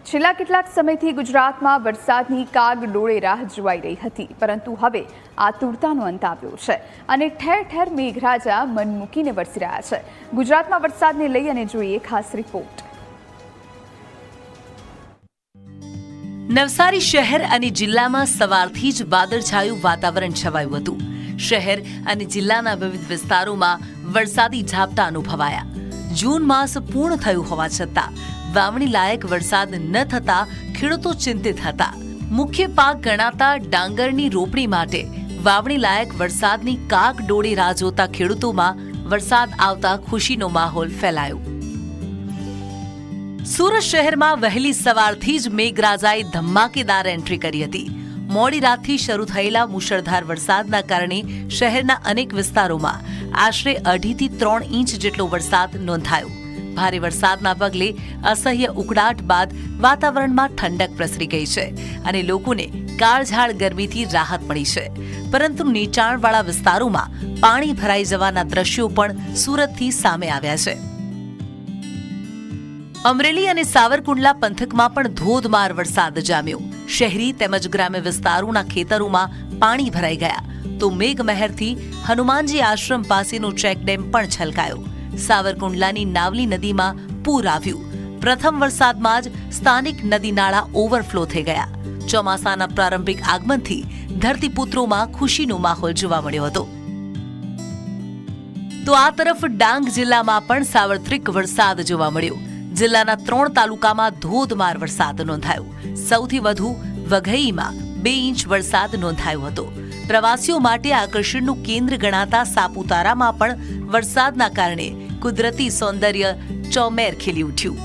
છેલ્લા કેટલાક સમયથી ગુજરાતમાં વરસાદની કાગડોળે રાહ જોવાઈ રહી હતી, પરંતુ હવે આતુરતાનો અંત આવ્યો છે અને ઠેર ઠેર મેઘરાજા મન મૂકીને વરસી રહ્યા છે। ગુજરાતમાં વરસાદને લઈ અને જોઈએ ખાસ રિપોર્ટ। નવસારી શહેર અને જિલ્લામાં સવારથી જ વાદળછાયું વાતાવરણ છવાયું હતું। શહેર અને જિલ્લાના વિવિધ વિસ્તારોમાં વરસાદી ઝાપટા અનુભવાયા। જૂન માસ પૂર્ણ થયું હોવા છતાં વાવણી લાયક વરસાદ ન થતા ખેડૂતો ચિંતિત હતા। મુખ્ય પાક ગણાતા ડાંગરની રોપણી માટે વાવણી લાયક વરસાદની કાગડોળે રાહ જોતા ખેડૂતોમાં વરસાદ આવતા ખુશીનો માહોલ ફેલાયો। સુરત શહેરમાં વહેલી સવારથી જ મેઘરાજાએ ધમાકેદાર એન્ટ્રી કરી હતી। મોડી રાતથી શરૂ થયેલા મુશળધાર વરસાદના કારણે શહેરના અનેક વિસ્તારોમાં આશરે 2.5 થી 3 ઇંચ જેટલો વરસાદ નોંધાયો। ભારે વરસાદના પગલે અસહ્ય ઉકળાટ બાદ વાતાવરણમાં ઠંડક પ્રસરી ગઈ છે અને લોકોને કાળઝાળ ગરમીથી રાહત મળી છે, પરંતુ નીચાણવાળા વિસ્તારોમાં પાણી ભરાઈ જવાના દ્રશ્યો પણ સુરતથી સામે આવ્યા છે। અમરેલી અને સાવરકુંડલા પંથકમાં પણ ધોધમાર વરસાદ જામ્યો। શહેરી તેમજ ગ્રામ્ય વિસ્તારોના ખેતરોમાં પાણી ભરાઈ ગયા તો મેઘમહેરથી હનુમાનજી આશ્રમ પાસેનો ચેકડેમ પણ છલકાયો। સાવરકુંડલાની નાવલી નદીમાં પૂર આવ્યું। પ્રથમ વરસાદમાં જ સ્થાનિક નદી નાળા ઓવરફ્લો થઈ ગયા। ચોમાસાના પ્રારંભિક આગમનથી ધરતીપુત્રોમાં ખુશીનો માહોલ જોવા મળ્યો હતો। તો આ તરફ ડાંગ જિલ્લામાં પણ સાર્વત્રિક વરસાદ જોવા મળ્યો। જિલ્લાના 3 તાલુકામાં ધોધમાર વરસાદ નોંધાયો। સૌથી વધુ વઘઈમાં 2 ઇંચ વરસાદ નોંધાયો હતો। પ્રવાસીઓ માટે આકર્ષણનું કેન્દ્ર ગણાતા સાપુતારામાં પણ વરસાદના કારણે કુદરતી સૌંદર્ય ચોમેર ખીલી ઉઠ્યું।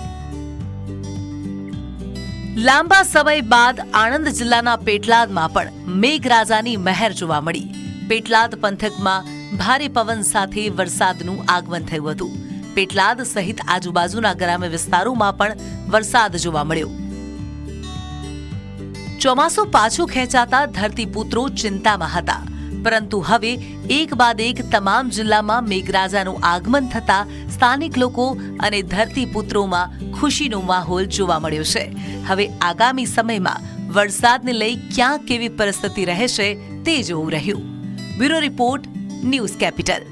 લાંબા સમય બાદ આણંદ જિલ્લાના પેટલાદમાં પણ મેઘરાજાની મહેર જોવા મળી। પેટલાદ પંથકમાં ભારે પવન સાથે વરસાદનું આગમન થયું હતું। પેટલાદ સહિત આજુબાજુના ગ્રામ્ય વિસ્તારોમાં પણ વરસાદ જોવા મળ્યો। ચોમાસું પાછું ખેંચાતા ધરતીપુત્રો ચિંતામાં હતા, પરંતુ હવે એક બાદ એક તમામ જિલ્લામાં મેઘરાજાનું આગમન થતા સ્થાનિક લોકો અને ધરતીપુત્રોમાં ખુશીનો માહોલ જોવા મળ્યો છે। હવે આગામી સમયમાં વરસાદને લઈ ક્યાં કેવી પરિસ્થિતિ રહેશે તે જોવું રહ્યું। Bureau report, news capital.